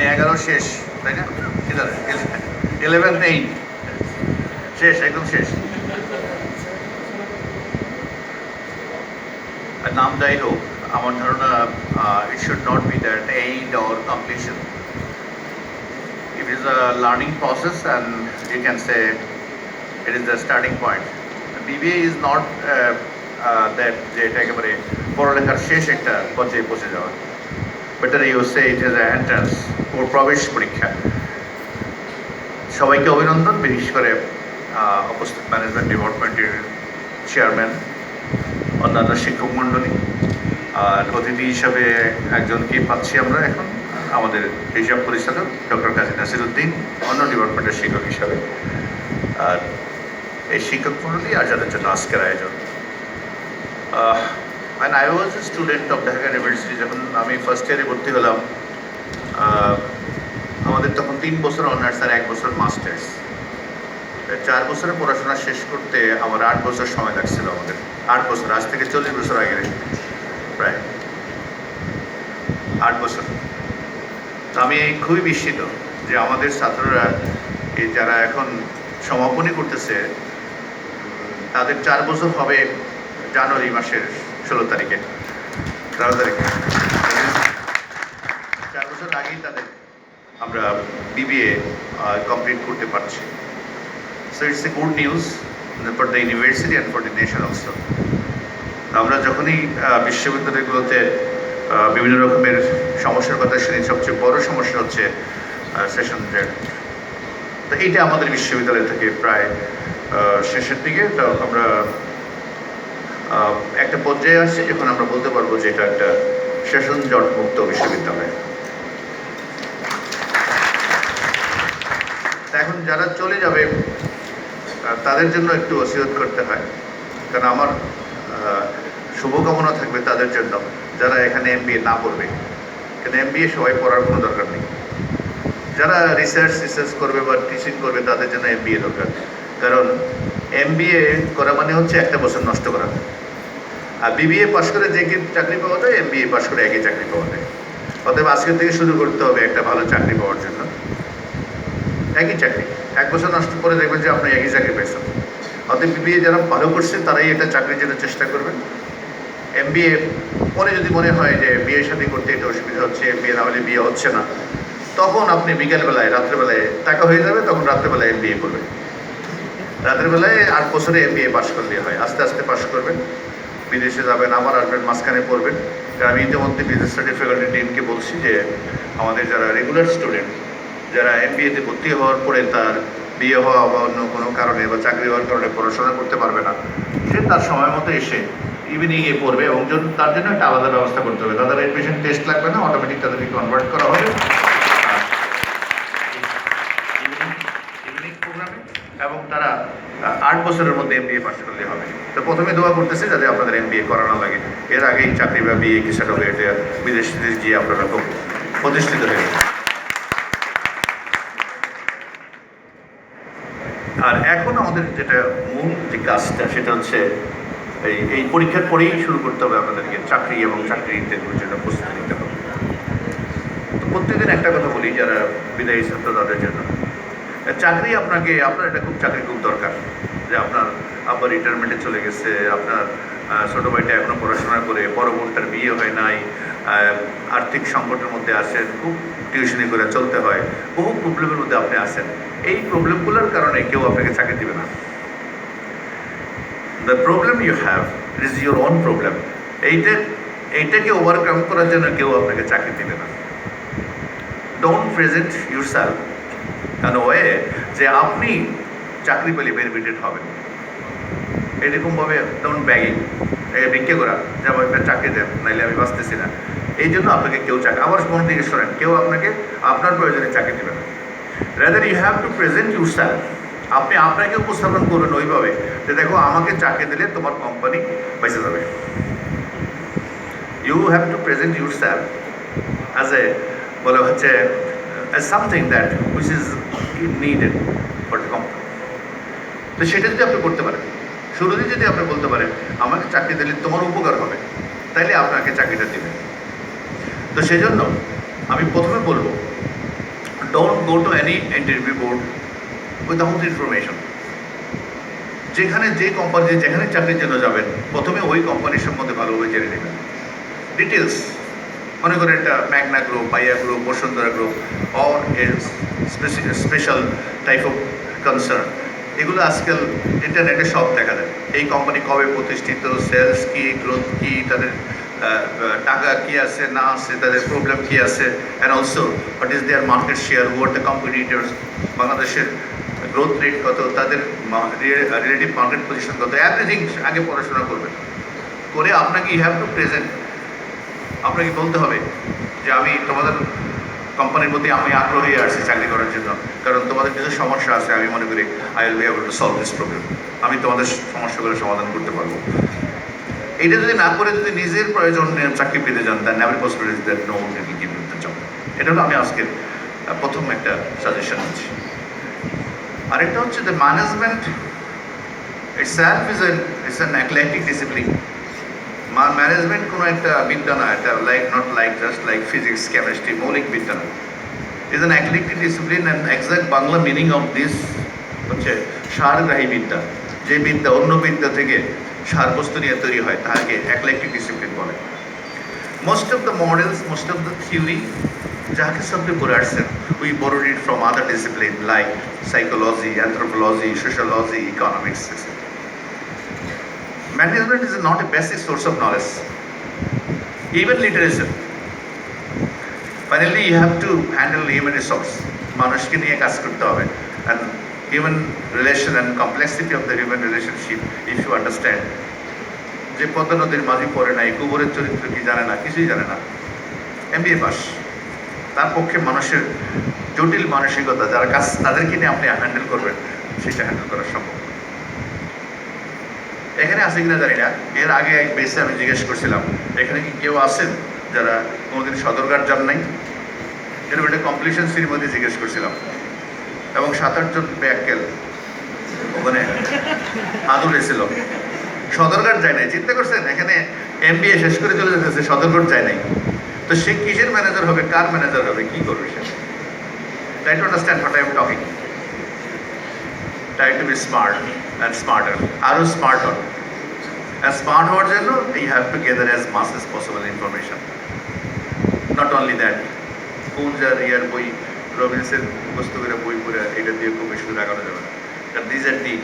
মানে 11 শেষ, তাই না? 11 8 শেষ, একদম শেষ। আর নাম যাই হোক, আমার ধারণা it should not be that end or completion. It is a learning process and you can say it is the starting point. BBA is not that যে এটা একেবারে পড়ালেখার শেষ একটা পর্যায়ে পৌঁছে যাওয়া। Better you say it is entrance ও প্রবেশ পরীক্ষা। সবাইকে অভিনন্দন, বিশেষ করে উপস্থিত ম্যানেজমেন্ট ডিপার্টমেন্টের চেয়ারম্যান, অন্যান্য শিক্ষক মণ্ডলী, আর অতিথি হিসাবে একজনকে পাচ্ছি আমরা এখন, আমাদের হিসাব পরিচালক ডক্টর কাজী নাসিরউদ্দিন, অন্য ডিপার্টমেন্টের শিক্ষক হিসাবে, আর এই শিক্ষক মণ্ডলী আর যাদের জন্য আজকের আয়োজন। And I was a student of Dhaka University, যখন আমি ফার্স্ট ইয়ারে ভর্তি হলাম, আমাদের তখন 3 বছর অনার্স আর 1 বছর মাস্টার্স। 4 বছরের পড়াশোনা শেষ করতে আমার 8 বছর সময় লাগছিল। আমাদের 8 বছর, আজ থেকে 40 বছর আগে, প্রায় 8 বছর। আমি খুবই বিস্মিত যে আমাদের ছাত্ররা এই যারা এখন সমাপনী করতেছে, তাদের 4 বছর হবে জানুয়ারি মাসের 16 তারিখে, 13 তারিখে। 4 বছর আগেই তাদের আমরা বিবিএ কমপ্লিট করতে পারছি। So it's a good news for the university and for the nation also. আমরা যখনই বিশ্ববিদ্যালয়গুলোতে বিভিন্ন রকমের সমস্যার কথা শুনি, সবচেয়ে বড় সমস্যা হচ্ছে সেশন জেট। তো এইটা আমাদের বিশ্ববিদ্যালয় থেকে প্রায় শেষের দিকে। তো আমরা একটা পর্যায়ে আসছি যখন আমরা বলতে পারবো যে এটা একটা সেশন জট মুক্ত বিশ্ববিদ্যালয়। এখন যারা চলে যাবে তাদের জন্য একটু ওসিয়ত করতে হয়, কারণ আমার শুভকামনা থাকবে তাদের জন্য যারা এখানে এমবিএ না পড়বে। কিন্তু এমবিএ সবাই পড়ার কোনো দরকার নেই। যারা রিসার্চ করবে বা টিচিং করবে তাদের জন্য এমবিএ দরকার, কারণ এমবিএ করা মানে হচ্ছে একটা বছর নষ্ট করা। আর বিবিএ পাশ করে যে চাকরি পাওয়া যায়, এমবিএ পাশ করে একই চাকরি পাওয়া যায়। অতএব আজকের থেকে শুরু করতে হবে একটা ভালো চাকরি পাওয়ার জন্য। একই চাকরি, 1 বছর নষ্ট করে দেখবেন যে আপনি একই চাকরি পেয়েছেন। অতএব বিবিএ যারা ভালো করছে তারাই এটা চাকরির জন্য চেষ্টা করবেন। এমবিএ পরে যদি মনে হয় যে বিয়ে শাদী করতে এটা অসুবিধা হচ্ছে, এমবিএ না হলে বিয়ে হচ্ছে না, তখন আপনি বিকেলবেলায় রাত্রেবেলায় টাকা হয়ে যাবে, তখন রাত্রেবেলায় এমবিএ করবেন। রাত্রেবেলায় 8 বছরে এমবিএ পাশ করলে হয়, আস্তে আস্তে পাশ করবেন, বিদেশে যাবেন, আবার আসবেন, মাঝখানে পড়বেন। কারণ আমি ইতিমধ্যে বিজনেস স্টাডি ফ্যাকাল্টি টিমকে বলছি যে আমাদের যারা রেগুলার স্টুডেন্ট, যারা এমবিএতে ভর্তি হওয়ার পরে তার বিয়ে হওয়া বা অন্য কোনো কারণে বা চাকরি হওয়ার কারণে পড়াশোনা করতে পারবে না, সে তার সময় মতো এসে ইভিনিংয়ে পড়বে, এবং তার জন্য একটা আলাদা ব্যবস্থা করতে হবে। তাদের এডমিশন টেস্ট লাগবে না, অটোমেটিক তাদেরকে কনভার্ট করা হবে ইভিনিং প্রোগ্রামে, এবং তারা 8 বছরের মধ্যে এমবিএ পাস করলে হবে। তো প্রথমে দোয়া করতেছি যাতে আপনাদের এমবিএ করা না লাগে, এর আগেই চাকরি বা বিয়ে কি সেটা হয়ে বিদেশ গিয়ে আপনারা খুব প্রতিষ্ঠিত হয়ে। আর এখন আমাদের যেটা মূল যে কাজটা, সেটা হচ্ছে এই পরীক্ষার পরেই শুরু করতে হবে আপনাদেরকে চাকরি এবং চাকরি ইন্টারভিউর জন্য প্রস্তুতি নিতে হবে। তো প্রত্যেকদিন একটা কথা বলি যারা বিদায়ী ছাত্র তাদের জন্য, চাকরি আপনার এটা চাকরি খুব দরকার। যে আপনার আব্বা রিটায়ারমেন্টে চলে গেছে, আপনার ছোটো ভাইটা এখনও পড়াশোনা করে, বড় বোনটার বিয়ে হয় নাই, আর্থিক সংকটের মধ্যে আসেন, খুব টিউশনি করে চলতে হয়, বহু প্রবলেমের মধ্যে আপনি আসেন। এই প্রবলেমগুলোর কারণে কেউ আপনাকে চাকরি দেবে না। The problem you have it is your own problem. এইটাকে ওভারকাম করার জন্য কেউ আপনাকে চাকরি দেবে না। Don't present yourself an way যে আপনি চাকরি পেলে বেনিফিটেড হবেন। এরকমভাবে ডোন্ট ব্যাগিং, ভিক্ষে করা যে আমার একটা চাকরি দেন, নাইলে আমি বাঁচতেছি না। এই জন্য আপনাকে কেউ চাকরি, আমার মনে থেকে শোনেন, কেউ আপনাকে আপনার প্রয়োজনে চাকরি দেবে না। Rather you have to present yourself. আপনি আপনাকে উপস্থাপন করবেন ওইভাবে যে দেখো আমাকে চাকরি দিলে তোমার কোম্পানি বেঁচে যাবে। You have to present yourself as a বলা হচ্ছে as something that which is needed for the company. তো সেটা যদি আপনি করতে পারেন, শুরুতে যদি আপনি বলতে পারেন আমাকে চাকরি দিলে তোমার উপকার হবে, তাইলে আপনাকে চাকরিটা দেবে। তো সেই জন্য আমি প্রথমে বলবো don't go to any interview board without information. যেখানে যে কোম্পানি যেখানে চাকরির জন্য যাবেন প্রথমে ওই কোম্পানির সম্বন্ধে ভালোভাবে জেনে নেবেন ডিটেলস। মনে করেন একটা ম্যাগনা গ্রুপ, পাইয়া group, Bashundhara group or special type of concern, এগুলো আজকাল ইন্টারনেটে সব দেখা যায়। এই কোম্পানি কবে প্রতিষ্ঠিত, সেলস কি, গ্রোথ কি, তাদের টাকা কি আছে না আছে, তাদের প্রবলেম কি আছে, and also what is their market share, what the competitors, বাংলাদেশের গ্রোথ রেট কত, তাদের রিলেটিভ মার্কেট পজিশন কত, এভরিথিং আগে পড়াশোনা করবেন। করে আপনাকে ইউ হ্যাভ টু প্রেজেন্ট, আপনাকে বলতে হবে যে আমি তোমাদের কোম্পানির প্রতি আমি আগ্রহী আসছি চাকরি করার জন্য, কারণ তোমাদের কিছু সমস্যা আছে, আমি মনে করি I will be able to solve this problem, আমি তোমাদের সমস্যাগুলো সমাধান করতে পারবো। এটা যদি না করে যদি নিজের প্রয়োজন চাকরি পেতে যান, then every possibility that no one will give you the job. এটা হলো আমি আজকের প্রথম একটা সাজেশন দিচ্ছি। আরেকটা হচ্ছে the management itself is an eclectic discipline. Management কোনো একটা বিদ্যা না, এটা not like just like physics, chemistry, মৌলিক বিদ্যা না। Is an eclectic discipline and exact Bangla meaning of this হচ্ছে সারগ্রাহী বিদ্যা। যে বিদ্যা অন্য বিদ্যা থেকে সারবস্তু নিয়ে তৈরি হয় তাকে eclectic discipline বলে। Most of the models, most of the theory যাকে সবকে পড়ে আসছেন, we borrowed it from other discipline like psychology, anthropology, sociology, economics, etc. Management is not a basic source of knowledge, even literature. Finally, you have to handle human resource. মানুষকে নিয়ে কাজ করতে হবে, and human relation and complexity of the human relationship, if you understand. যে পদ্মা নদীর মাঝি পড়ে নাই, গোবরের চরিত্র কি জানে না, কিছুই জানে না, MBA পাস, তার পক্ষে মানুষের জটিল মানসিকতা যারা কাজ তাদেরকে নিয়ে আপনি হ্যান্ডেল করবেন, সেটা হ্যান্ডেল করা সম্ভব। এখানে আছে কিনা জানি না, এর আগে এক বেসে আমি জিজ্ঞেস করছিলাম এখানে কি কেউ আছেন যারা কোনোদিন সদরঘাট যান নাই, এরকম একটা কম্পিটিশন সিরির মধ্যে জিজ্ঞেস করছিলাম, এবং 7-8 জন ব্যাককেল ওখানে আদুল এসেছিল, সদরঘাট যায় নাই। চিন্তা করছেন এখানে MBA শেষ করে চলে যেতেছে, সদরঘাট যায় নাই, তো সে কিসের ম্যানেজার হবে, কার ম্যানেজার হবে, কি করবে সে? Try to understand what I am talking. Try to be smart and smarter, আরও স্মার্ট হন। আর স্মার্ট হওয়ার জন্য you have to gather as much as possible information. Not only that, কোন যার ইয়ার বই রবিন্সের মুখস্থ করে বই পড়ে এটা দিয়ে খুব বেশি লাগানো যাবে না। These are the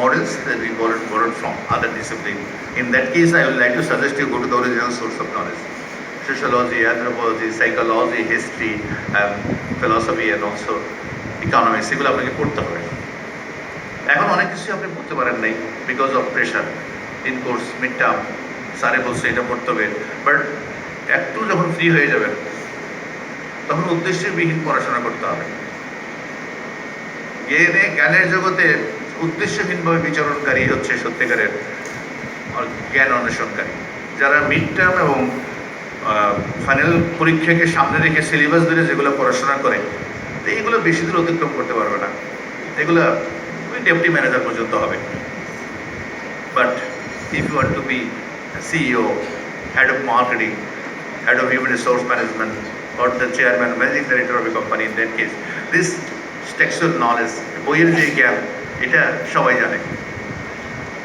models that we borrowed from other discipline. In that case, I would like to suggest you go to the original source of knowledge. Sociology, anthropology, psychology, history, philosophy and also economics, এগুলো আপনাকে পড়তে হবে। এখন অনেক কিছু আপনি পড়তে পারেন নাই because of pressure, in course, mid term, স্যারে বলছে এটা পড়তে হবে, বাট একটু যখন ফ্রি হয়ে যাবেন তখন উদ্দেশ্যবিহীন পড়াশোনা করতে হবে। জ্ঞানের জগতে উদ্দেশ্যহীনভাবে বিচরণকারী হচ্ছে সত্যিকারের জ্ঞান অন্বেষণকারী। যারা মিড টার্ম এবং ফাইনাল পরীক্ষাকে সামনে রেখে সিলেবাস ধরে যেগুলো পড়াশোনা করে, তো এইগুলো বেশি দূর অতিক্রম করতে পারবে না, এগুলো ওই ডেপুটি ম্যানেজার পর্যন্ত হবে। But if you want to be CEO, head of marketing, head of human resource management, or the chairman, managing director of a company, in that case, this textual knowledge, বইয়ের যে জ্ঞান, এটা সবাই জানে।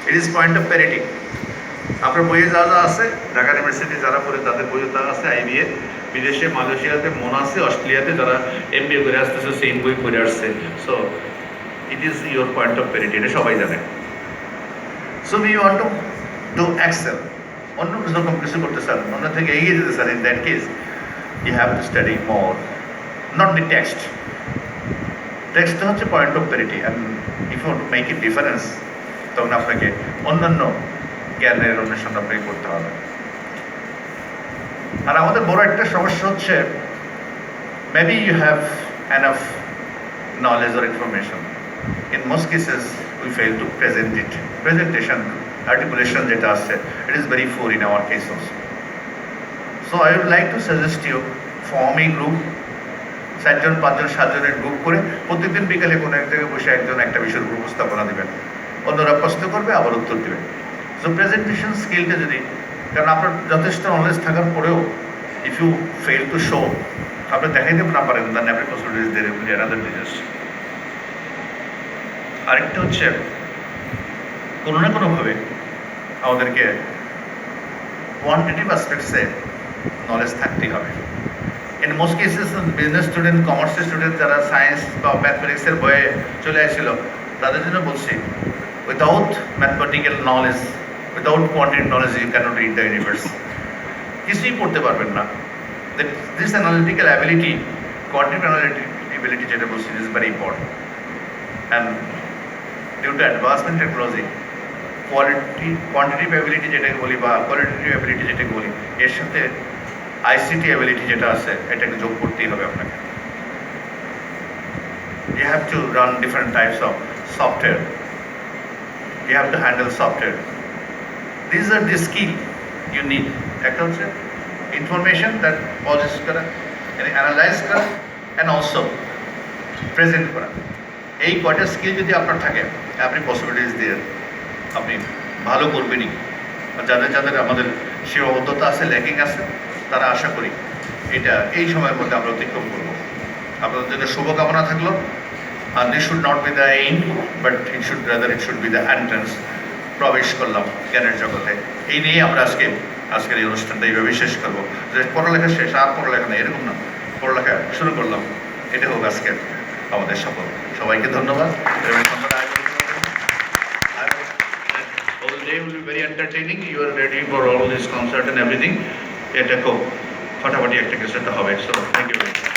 It is point of parity. আপনার বইয়ে যা যা আছে, ঢাকা ইউনিভার্সিটি যারা পড়ে তাদের বইয়ে তা আছে, IBA, বিদেশে মালয়েশিয়াতে, মোনাসে, অস্ট্রেলিয়াতে যারা MBA করে আসতেছে সেম বই পড়ে আসছে। So it is your point of parity, এটা সবাই জানে। So we want to do excel, অন্য রকম কিছু করতে চান, অন্য থেকে এগিয়ে যেতে চান, in that case you have to study more, not the text. Text হচ্ছে point of parity, and if you want to make a difference, তখন আপনাকে অন্যান্য জ্ঞানের অন্বেষণ আপনাকে করতে হবে। আর আমাদের বড় একটা সমস্যা হচ্ছে, maybe you have enough knowledge or information. In most cases, we fail to present it. Presentation, articulation যেটা আছে, it is very poor in our case also. So I would like to suggest you form a group, 4জন 5জন 7জনের group করে প্রত্যেকদিন বিকালে কোনো এক জায়গায় বসে একজন একটা বিষয়ের উপর উপস্থাপনা দেবেন, অন্যরা প্রশ্ন করবে, আবার উত্তর দেবেন। সো প্রেজেন্টেশন স্কিলটা যদি, কারণ আপনার যথেষ্ট নলেজ থাকার পরেও if you fail to show আপনি দেখাইতে না পারেন দেন every possibility is there will be another disaster. আরেকটা হচ্ছে কোনো না কোনোভাবে আমাদেরকে কোয়ান্টিটিভ অ্যাসপেক্টসে নলেজ থাকতেই হবে। In most cases business student, commerce student যারা সায়েন্স বা ম্যাথমেটিক্সের বয়ে চলে আসছিল তাদের জন্য বলছি, without mathematical knowledge, without quantitative knowledge you cannot read the universe. কিছুই পড়তে পারবেন না। This analytical ability, quantitative analytibility যেটা বলছি, is very important. And due to advancement technology, quantitative ability যেটাকে বলি বা কোয়ালিটেটিভ অ্যাবিলিটি যেটাকে বলি, এর সাথে আইসিটি অ্যাবিলিটি যেটা আছে এটাকে যোগ করতেই হবে আপনাকে। You have to run different types of software. You have to handle software. These are the skill you need. একটা হচ্ছে information that process করা, analyze করা, and also present করা। এই কয়টা স্কিল যদি আপনার থাকে, আপনি পসিবিলিটিস দিয়ে আপনি ভালো করবেনই। যাদের যাদের আমাদের সীমাবদ্ধতা আছে, ল্যাকিং আছে, তারা আশা করি এটা এই সময়ের মধ্যে আমরা অতিক্রম করবো। আপনাদের জন্য শুভকামনা থাকলো। আর this should not be the end, but it should be the entrance. প্রবেশ করলাম জ্ঞানের জগতে। এই নিয়ে আমরা আজকের এই অনুষ্ঠানটা এইভাবে শেষ করবো যে পড়ালেখা শেষ, আর পড়ালেখা নেই এরকম না, পড়ালেখা শুরু করলাম। এটা হোক আজকে আমাদের সফল। সবাইকে ধন্যবাদ। All day will be very entertaining. You are ready for all this concert and everything. এটা খুব ফাটাফাটি একটা কিছু একটা হবে। So thank you very much.